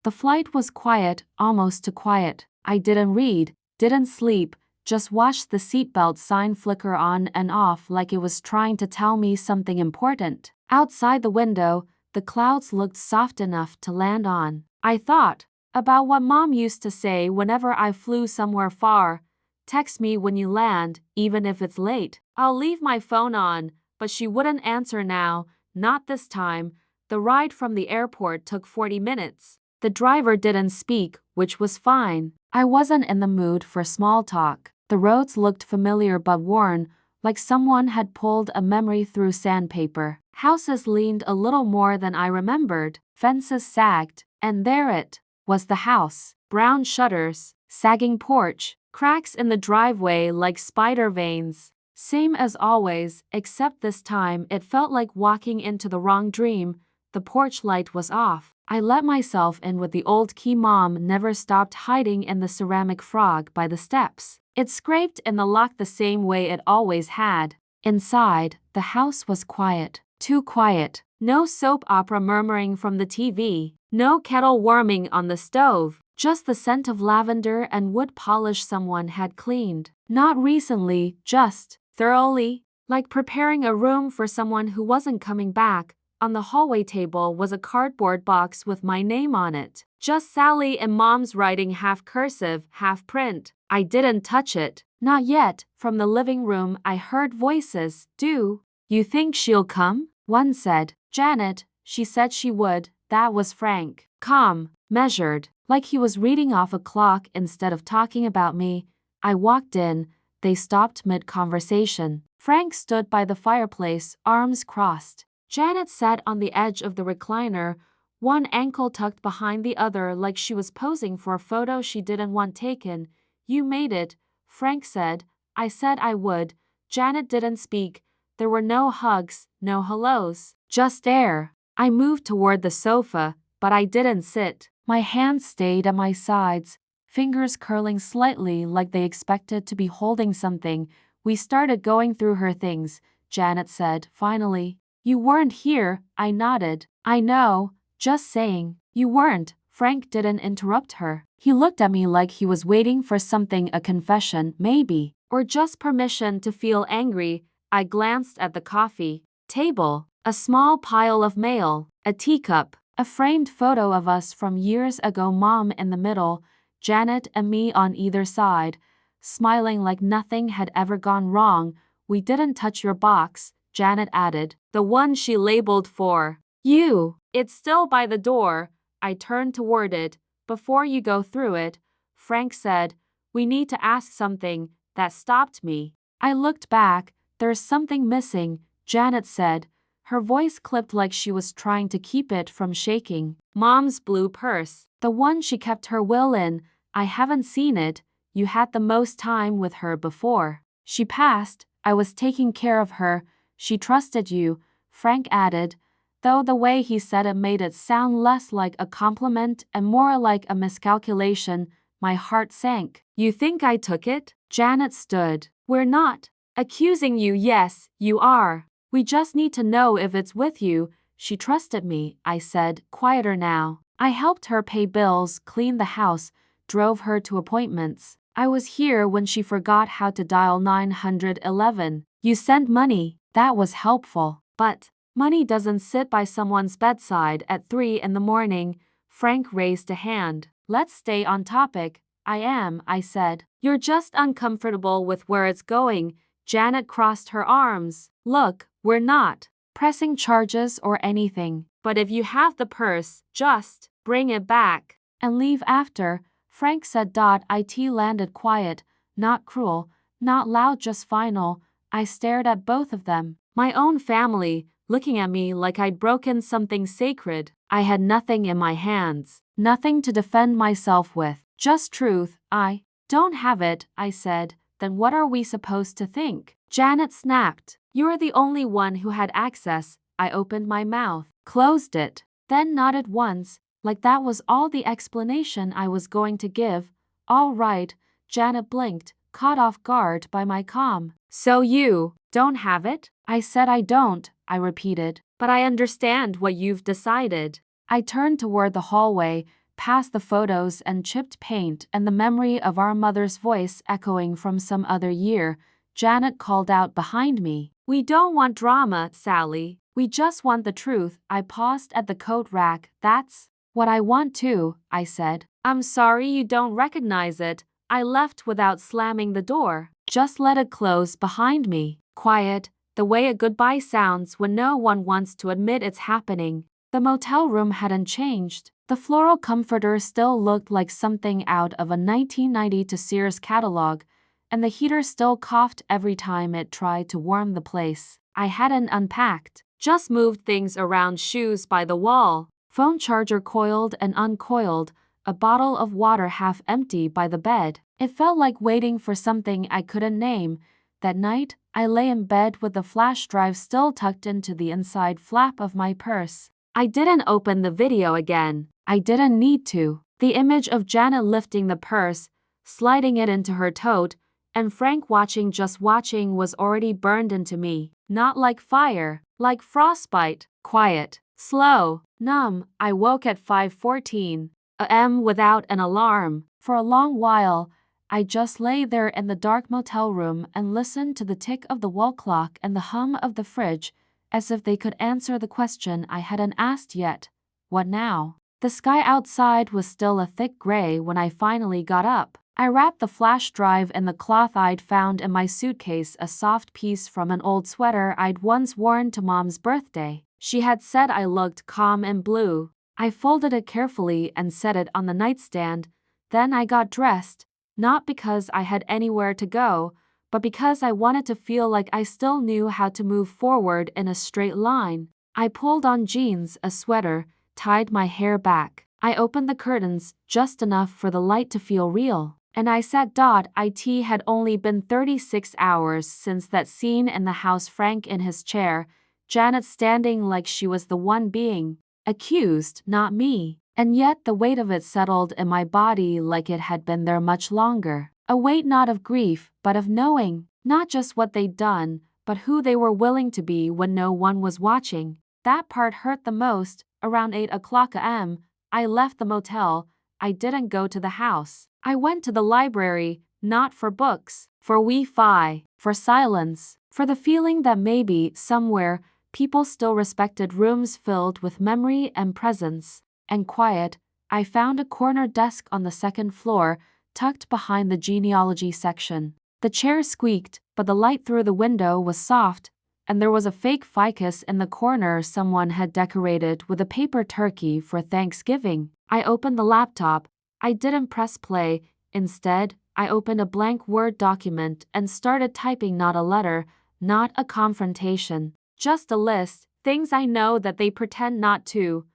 The flight was quiet, almost too quiet. I didn't read, didn't sleep, just watched the seatbelt sign flicker on and off like it was trying to tell me something important. Outside the window, the clouds looked soft enough to land on. I thought about what Mom used to say whenever I flew somewhere far. Text me when you land, even if it's late. I'll leave my phone on, but she wouldn't answer now, not this time. The ride from the airport took 40 minutes. The driver didn't speak, which was fine. I wasn't in the mood for small talk. The roads looked familiar but worn, like someone had pulled a memory through sandpaper. Houses leaned a little more than I remembered. Fences sagged, and there it was, the house. Brown shutters, sagging porch, cracks in the driveway like spider veins. Same as always, except this time it felt like walking into the wrong dream. The porch light was off. I let myself in with the old key Mom never stopped hiding in the ceramic frog by the steps. It scraped in the lock the same way it always had. Inside, the house was quiet. Too quiet. No soap opera murmuring from the TV. No kettle warming on the stove. Just the scent of lavender and wood polish someone had cleaned. Not recently, just thoroughly. Like preparing a room for someone who wasn't coming back. On the hallway table was a cardboard box with my name on it. Just Sally and Mom's writing, half cursive, half print. I didn't touch it. Not yet. From the living room I heard voices. Do you think she'll come? One said. Janet, she said she would. That was Frank. Calm, measured, like he was reading off a clock instead of talking about me. I walked in. They stopped mid-conversation. Frank stood by the fireplace, arms crossed. Janet sat on the edge of the recliner, one ankle tucked behind the other like she was posing for a photo she didn't want taken. You made it, Frank said. I said I would. Janet didn't speak. There were no hugs, no hellos, just air. I moved toward the sofa, but I didn't sit. My hands stayed at my sides, fingers curling slightly like they expected to be holding something. We started going through her things, Janet said, finally. You weren't here, I nodded. I know, just saying. You weren't. Frank didn't interrupt her. He looked at me like he was waiting for something, a confession, maybe, or just permission to feel angry. I glanced at the coffee table, a small pile of mail, a teacup, a framed photo of us from years ago, Mom in the middle, Janet and me on either side, smiling like nothing had ever gone wrong. We didn't touch your box, Janet added. The one she labeled for you. It's still by the door. I turned toward it. Before you go through it, Frank said, we need to ask something. That stopped me. I looked back. There's something missing, Janet said. Her voice clipped like she was trying to keep it from shaking. Mom's blue purse. The one she kept her will in. I haven't seen it. You had the most time with her before she passed. I was taking care of her. She trusted you, Frank added, though the way he said it made it sound less like a compliment and more like a miscalculation. My heart sank. You think I took it? Janet stood. We're not accusing you. Yes, you are. We just need to know if it's with you. She trusted me, I said, quieter now. I helped her pay bills, clean the house, drove her to appointments. I was here when she forgot how to dial 911. You sent money. That was helpful. But money doesn't sit by someone's bedside at 3 in the morning. Frank raised a hand. Let's stay on topic. I am, I said. You're just uncomfortable with where it's going. Janet crossed her arms. Look, we're not pressing charges or anything. But if you have the purse, just bring it back and leave after, Frank said. It landed quiet, not cruel, not loud, just final. I stared at both of them. My own family, looking at me like I'd broken something sacred. I had nothing in my hands, nothing to defend myself with, just truth. I don't have it, I said. Then what are we supposed to think? Janet snapped. You're the only one who had access. I opened my mouth, closed it, then nodded once, like that was all the explanation I was going to give. All right, Janet blinked, caught off guard by my calm. So you don't have it? I said I don't, I repeated. But I understand what you've decided. I turned toward the hallway. past the photos and chipped paint and the memory of our mother's voice echoing from some other year, Janet called out behind me. "We don't want drama, Sally. We just want the truth." I paused at the coat rack. "That's what I want too," I said. "I'm sorry you don't recognize it." I left without slamming the door. Just let it close behind me. Quiet, the way a goodbye sounds when no one wants to admit it's happening. The motel room hadn't changed. The floral comforter still looked like something out of a 1992 Sears catalog, and the heater still coughed every time it tried to warm the place. I hadn't unpacked, just moved things around, shoes by the wall, phone charger coiled and uncoiled, a bottle of water half empty by the bed. It felt like waiting for something I couldn't name. That night, I lay in bed with the flash drive still tucked into the inside flap of my purse. I didn't open the video again. I didn't need to. The image of Janet lifting the purse, sliding it into her tote, and Frank just watching was already burned into me. Not like fire, like frostbite. Quiet, slow, numb. I woke at 5:14 a.m. without an alarm. For a long while, I just lay there in the dark motel room and listened to the tick of the wall clock and the hum of the fridge, as if they could answer the question I hadn't asked yet. What now? The sky outside was still a thick gray when I finally got up. I wrapped the flash drive in the cloth I'd found in my suitcase, a soft piece from an old sweater I'd once worn to Mom's birthday. She had said I looked calm in blue. I folded it carefully and set it on the nightstand. Then I got dressed, not because I had anywhere to go, but because I wanted to feel like I still knew how to move forward in a straight line. I pulled on jeans, a sweater, tied my hair back. I opened the curtains just enough for the light to feel real. And I sat. It had only been 36 hours since that scene in the house. Frank in his chair, Janet standing like she was the one being accused, not me. And yet the weight of it settled in my body like it had been there much longer. A weight not of grief, but of knowing, not just what they'd done, but who they were willing to be when no one was watching. That part hurt the most. Around 8 o'clock a.m., I left the motel. I didn't go to the house. I went to the library, not for books, for Wi-Fi, for silence, for the feeling that maybe, somewhere, people still respected rooms filled with memory and presence. And quiet. I found a corner desk on the second floor, tucked behind the genealogy section. The chair squeaked, but the light through the window was soft, and there was a fake ficus in the corner someone had decorated with a paper turkey for Thanksgiving. I opened the laptop. I didn't press play. Instead, I opened a blank Word document and started typing. Not a letter, not a confrontation, just a list, things I know that they pretend not to.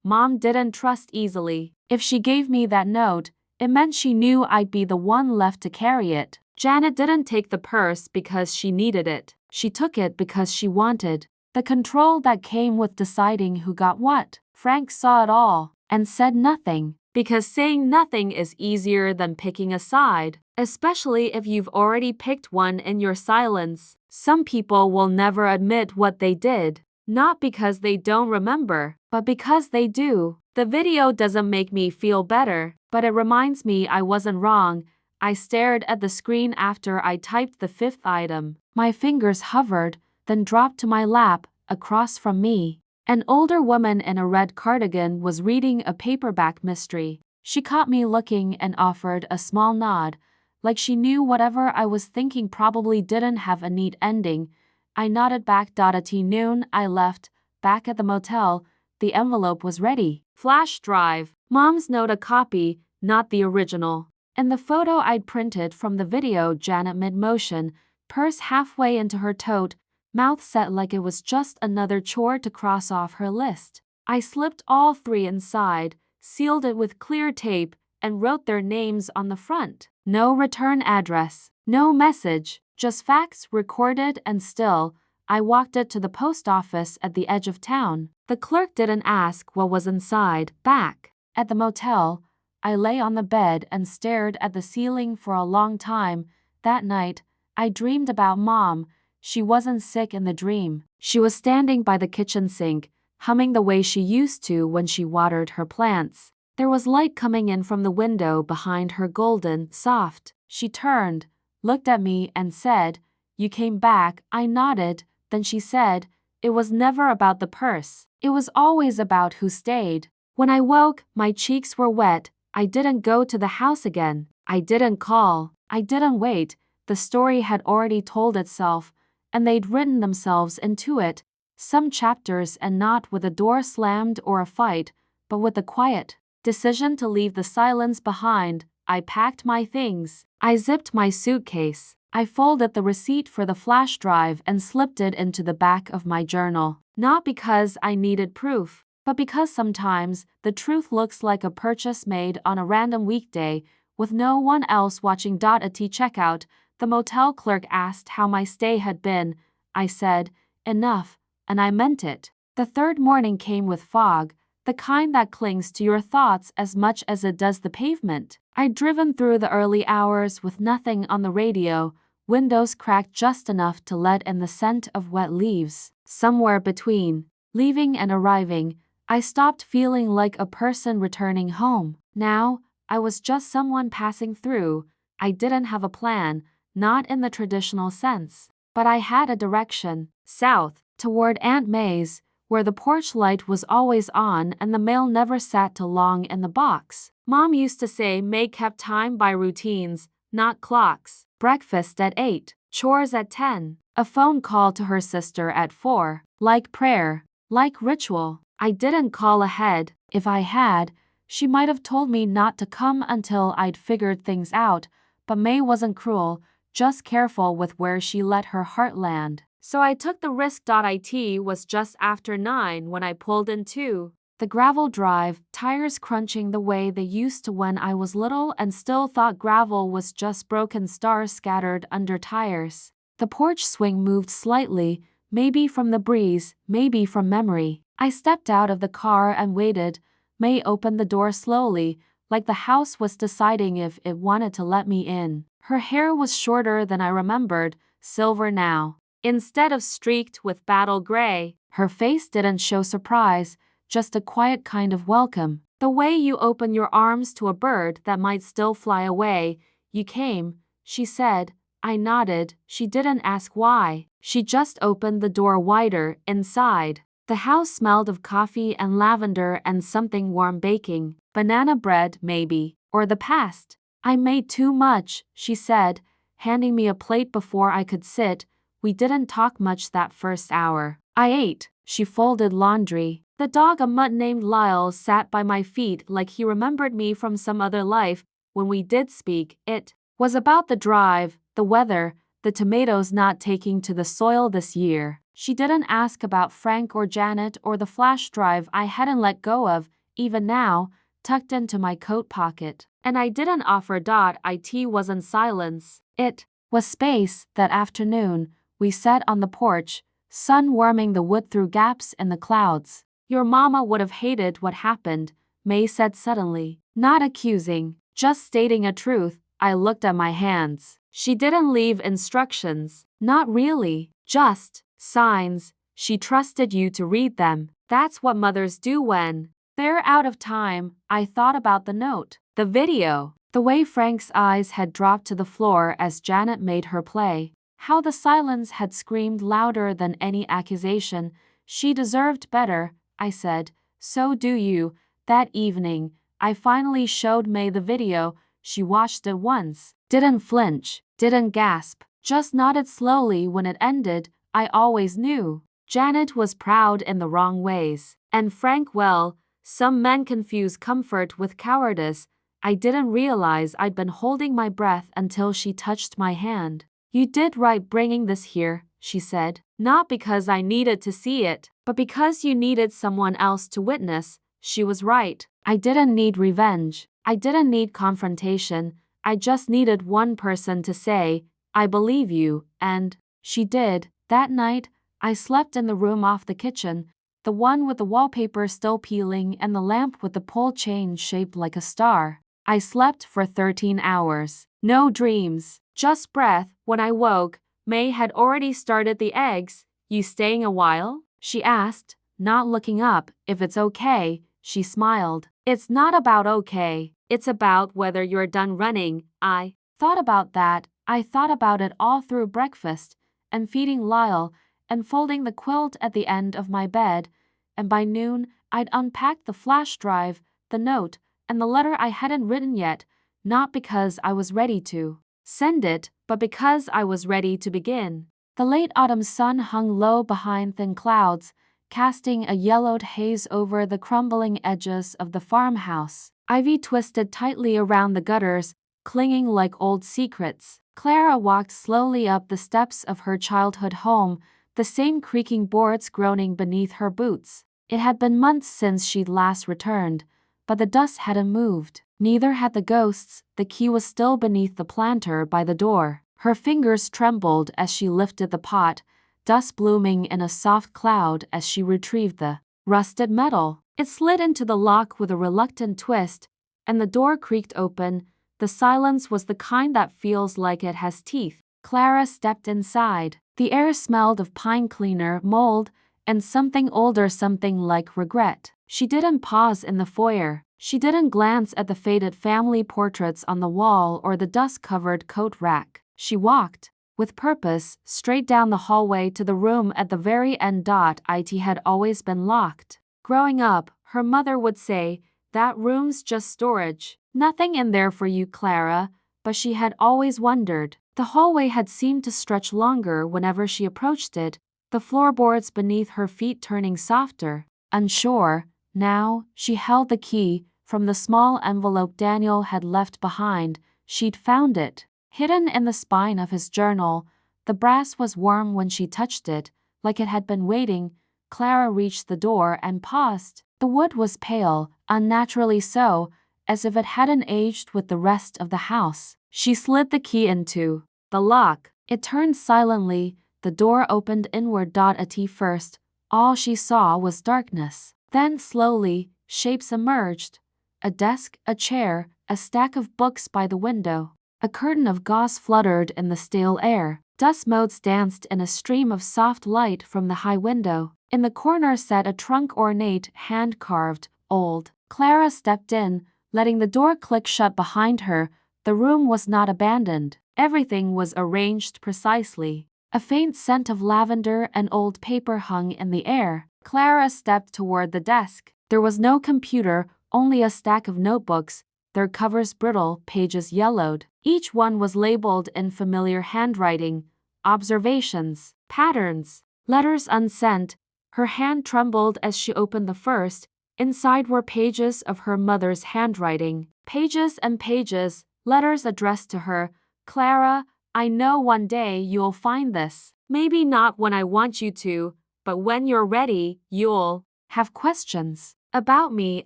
Mom didn't trust easily. If she gave me that note, it meant she knew I'd be the one left to carry it. Janet didn't take the purse because she needed it. She took it because she wanted the control that came with deciding who got what. Frank saw it all and said nothing, because saying nothing is easier than picking a side, especially if you've already picked one in your silence. Some people will never admit what they did, not because they don't remember, but because they do. The video doesn't make me feel better, but it reminds me I wasn't wrong. I stared at the screen after I typed the fifth item. My fingers hovered, then dropped to my lap, across from me. An older woman in a red cardigan was reading a paperback mystery. She caught me looking and offered a small nod, like she knew whatever I was thinking probably didn't have a neat ending. I nodded back. At noon, I left. Back at the motel, the envelope was ready. Flash drive. Mom's note, a copy, not the original. And the photo I'd printed from the video. Janet mid-motion, purse halfway into her tote, mouth set like it was just another chore to cross off her list. I slipped all three inside, sealed it with clear tape, and wrote their names on the front. No return address, no message, just facts recorded and still. I walked it to the post office at the edge of town. The clerk didn't ask what was inside. Back at the motel, I lay on the bed and stared at the ceiling for a long time. That night, I dreamed about Mom. She wasn't sick in the dream. She was standing by the kitchen sink, humming the way she used to when she watered her plants. There was light coming in from the window behind her, golden, soft. She turned, looked at me and said, "You came back." I nodded. Then she said, "It was never about the purse. It was always about who stayed." When I woke, my cheeks were wet. I didn't go to the house again. I didn't call. I didn't wait. The story had already told itself, and they'd written themselves into it. Some chapters, and not with a door slammed or a fight, but with the quiet decision to leave the silence behind. I packed my things. I zipped my suitcase. I folded the receipt for the flash drive and slipped it into the back of my journal. Not because I needed proof, but because sometimes the truth looks like a purchase made on a random weekday with no one else watching. At checkout, the motel clerk asked how my stay had been. I said, "Enough," and I meant it. The third morning came with fog, the kind that clings to your thoughts as much as it does the pavement. I'd driven through the early hours with nothing on the radio, windows cracked just enough to let in the scent of wet leaves. Somewhere between leaving and arriving, I stopped feeling like a person returning home. Now, I was just someone passing through. I didn't have a plan, not in the traditional sense, but I had a direction, south, toward Aunt May's, where the porch light was always on and the mail never sat too long in the box. Mom used to say May kept time by routines, not clocks. Breakfast at 8, chores at 10, a phone call to her sister at 4, like prayer, like ritual. I didn't call ahead. If I had, she might have told me not to come until I'd figured things out, but May wasn't cruel, just careful with where she let her heart land. So I took the risk. It was just after 9 when I pulled into the gravel drive, tires crunching the way they used to when I was little and still thought gravel was just broken stars scattered under tires. The porch swing moved slightly, maybe from the breeze, maybe from memory. I stepped out of the car and waited. May opened the door slowly, like the house was deciding if it wanted to let me in. Her hair was shorter than I remembered, silver now, instead of streaked with battle gray. Her face didn't show surprise, just a quiet kind of welcome. The way you open your arms to a bird that might still fly away. "You came," she said. I nodded. She didn't ask why. She just opened the door wider. Inside, the house smelled of coffee and lavender and something warm baking. Banana bread, maybe, or the past. "I made too much," she said, handing me a plate before I could sit. We didn't talk much that first hour. I ate. She folded laundry. The dog, a mutt named Lyle, sat by my feet like he remembered me from some other life. When we did speak, it was about the drive, the weather, the tomatoes not taking to the soil this year. She didn't ask about Frank or Janet or the flash drive I hadn't let go of, even now, tucked into my coat pocket. And I didn't offer. It wasn't silence. It was space. That afternoon, we sat on the porch, sun warming the wood through gaps in the clouds. "Your mama would have hated what happened," May said suddenly. Not accusing, just stating a truth. I looked at my hands. She didn't leave instructions. Not really. Just signs. She trusted you to read them. That's what mothers do when they're out of time. I thought about the note, the video, the way Frank's eyes had dropped to the floor as Janet made her play, how the silence had screamed louder than any accusation. She deserved better, I said. So do you. That evening, I finally showed May the video. She watched it once, didn't flinch, didn't gasp, just nodded slowly when it ended. I always knew. Janet was proud in the wrong ways. And Frank, well, some men confuse comfort with cowardice. I didn't realize I'd been holding my breath until she touched my hand. "You did right bringing this here," she said. "Not because I needed to see it, but because you needed someone else to witness." She was right. I didn't need revenge. I didn't need confrontation. I just needed one person to say, "I believe you," and she did. That night, I slept in the room off the kitchen, the one with the wallpaper still peeling and the lamp with the pole chain shaped like a star. I slept for 13 hours. No dreams, just breath. When I woke, May had already started the eggs. "You staying a while?" she asked, not looking up. "If it's okay," she smiled. It's not about okay, it's about whether you're done running. I thought about that. I thought about it all through breakfast, and feeding Lyle, and folding the quilt at the end of my bed, and by noon I'd unpacked the flash drive, the note, and the letter I hadn't written yet, not because I was ready to send it, but because I was ready to begin. The late autumn sun hung low behind thin clouds, casting a yellowed haze over the crumbling edges of the farmhouse. Ivy twisted tightly around the gutters, clinging like old secrets. Clara walked slowly up the steps of her childhood home, the same creaking boards groaning beneath her boots. It had been months since she'd last returned, but the dust hadn't moved. Neither had the ghosts. The key was still beneath the planter by the door. Her fingers trembled as she lifted the pot, dust blooming in a soft cloud as she retrieved the rusted metal. It slid into the lock with a reluctant twist, and the door creaked open. The silence was the kind that feels like it has teeth. Clara stepped inside. The air smelled of pine cleaner, mold, and something older, something like regret. She didn't pause in the foyer. She didn't glance at the faded family portraits on the wall or the dust-covered coat rack. She walked, with purpose, straight down the hallway to the room at the very end. It had always been locked. Growing up, her mother would say, "That room's just storage. Nothing in there for you, Clara," but she had always wondered. The hallway had seemed to stretch longer whenever she approached it, the floorboards beneath her feet turning softer. Unsure, now, she held the key. From the small envelope Daniel had left behind, she'd found it. Hidden in the spine of his journal, the brass was warm when she touched it, like it had been waiting. Clara reached the door and paused. The wood was pale, unnaturally so, as if it hadn't aged with the rest of the house. She slid the key into the lock. It turned silently. The door opened inward. At first, all she saw was darkness. Then slowly, shapes emerged. A desk, a chair, a stack of books by the window. A curtain of gauze fluttered in the stale air. Dust motes danced in a stream of soft light from the high window. In the corner sat a trunk, ornate, hand-carved, old. Clara stepped in, letting the door click shut behind her. The room was not abandoned. Everything was arranged precisely. A faint scent of lavender and old paper hung in the air. Clara stepped toward the desk. There was no computer, only a stack of notebooks, their covers brittle, pages yellowed. Each one was labeled in familiar handwriting: observations, patterns, letters unsent. Her hand trembled as she opened the first. Inside were pages of her mother's handwriting. Pages and pages, letters addressed to her. "Clara, I know one day you'll find this. Maybe not when I want you to, but when you're ready, you'll have questions. About me,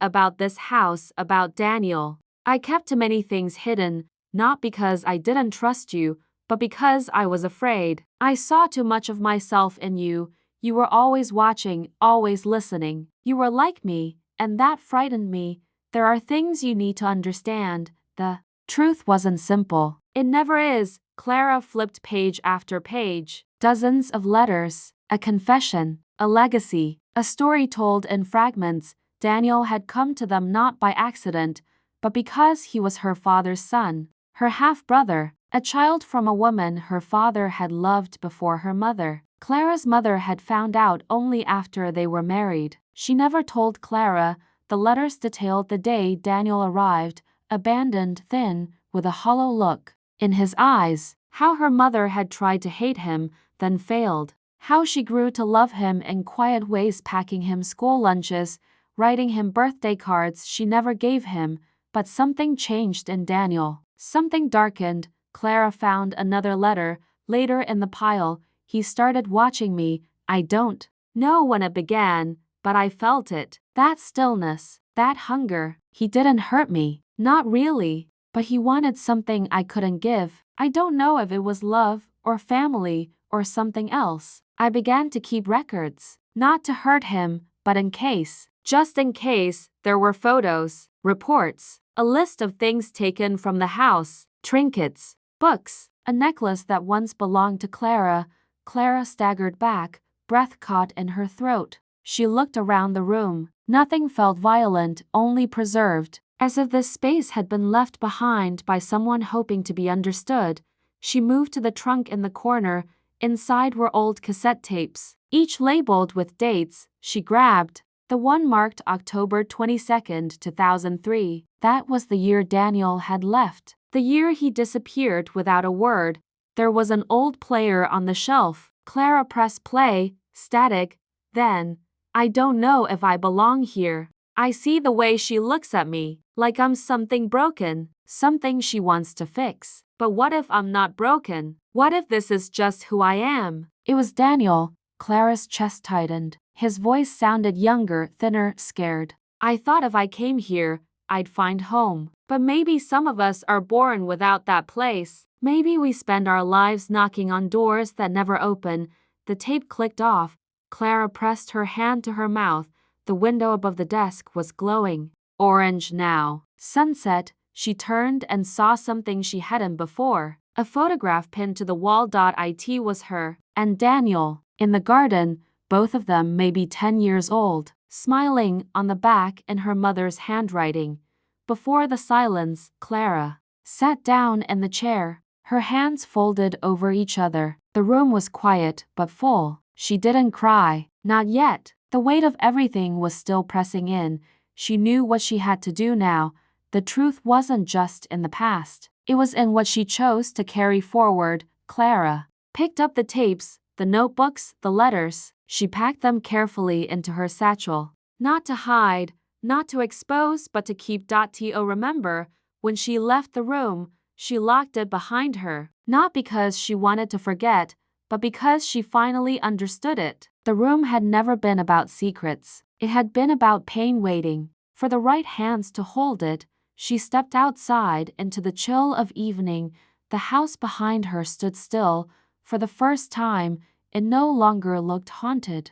about this house, about Daniel. I kept too many things hidden, not because I didn't trust you, but because I was afraid. I saw too much of myself in you. You were always watching, always listening. You were like me, and that frightened me. There are things you need to understand." The truth wasn't simple. It never is. Clara flipped page after page. Dozens of letters, a confession, a legacy, a story told in fragments. Daniel had come to them not by accident, but because he was her father's son, her half-brother, a child from a woman her father had loved before her mother. Clara's mother had found out only after they were married. She never told Clara. The letters detailed the day Daniel arrived, abandoned, thin, with a hollow look in his eyes. How her mother had tried to hate him, then failed. How she grew to love him in quiet ways, packing him school lunches, writing him birthday cards she never gave him. But something changed in Daniel. Something darkened. Clara found another letter, later in the pile. "He started watching me. I don't know when it began, but I felt it. That stillness, that hunger. He didn't hurt me. Not really. But he wanted something I couldn't give. I don't know if it was love, or family, or something else. I began to keep records. Not to hurt him, but in case. Just in case. There were photos, reports, a list of things taken from the house, trinkets, books, a necklace that once belonged to Clara." Clara staggered back, breath caught in her throat. She looked around the room. Nothing felt violent, only preserved. As if this space had been left behind by someone hoping to be understood. She moved to the trunk in the corner. Inside were old cassette tapes, each labeled with dates. She grabbed the one marked October 22nd, 2003. That was the year Daniel had left. The year he disappeared without a word. There was an old player on the shelf. Clara pressed play, static. Then, I don't know if I belong here. I see the way she looks at me, like I'm something broken, something she wants to fix. But what if I'm not broken? What if this is just who I am? It was Daniel. Clara's chest tightened. His voice sounded younger, thinner, scared. I thought if I came here, I'd find home. But maybe some of us are born without that place. Maybe we spend our lives knocking on doors that never open. The tape clicked off. Clara pressed her hand to her mouth. The window above the desk was glowing orange now. Sunset. She turned and saw something she hadn't before. A photograph pinned to the wall. It was her and Daniel in the garden, both of them maybe 10 years old, smiling on the back in her mother's handwriting. Before the silence, Clara sat down in the chair, her hands folded over each other. The room was quiet but full. She didn't cry, not yet. The weight of everything was still pressing in. She knew what she had to do now. The truth wasn't just in the past. It was in what she chose to carry forward. Clara picked up the tapes, the notebooks, the letters. She packed them carefully into her satchel. Not to hide, not to expose, but to keep. To remember, when she left the room, she locked it behind her. Not because she wanted to forget, but because she finally understood it. The room had never been about secrets. It had been about pain waiting for the right hands to hold it. She stepped outside into the chill of evening. The house behind her stood still. For the first time, it no longer looked haunted.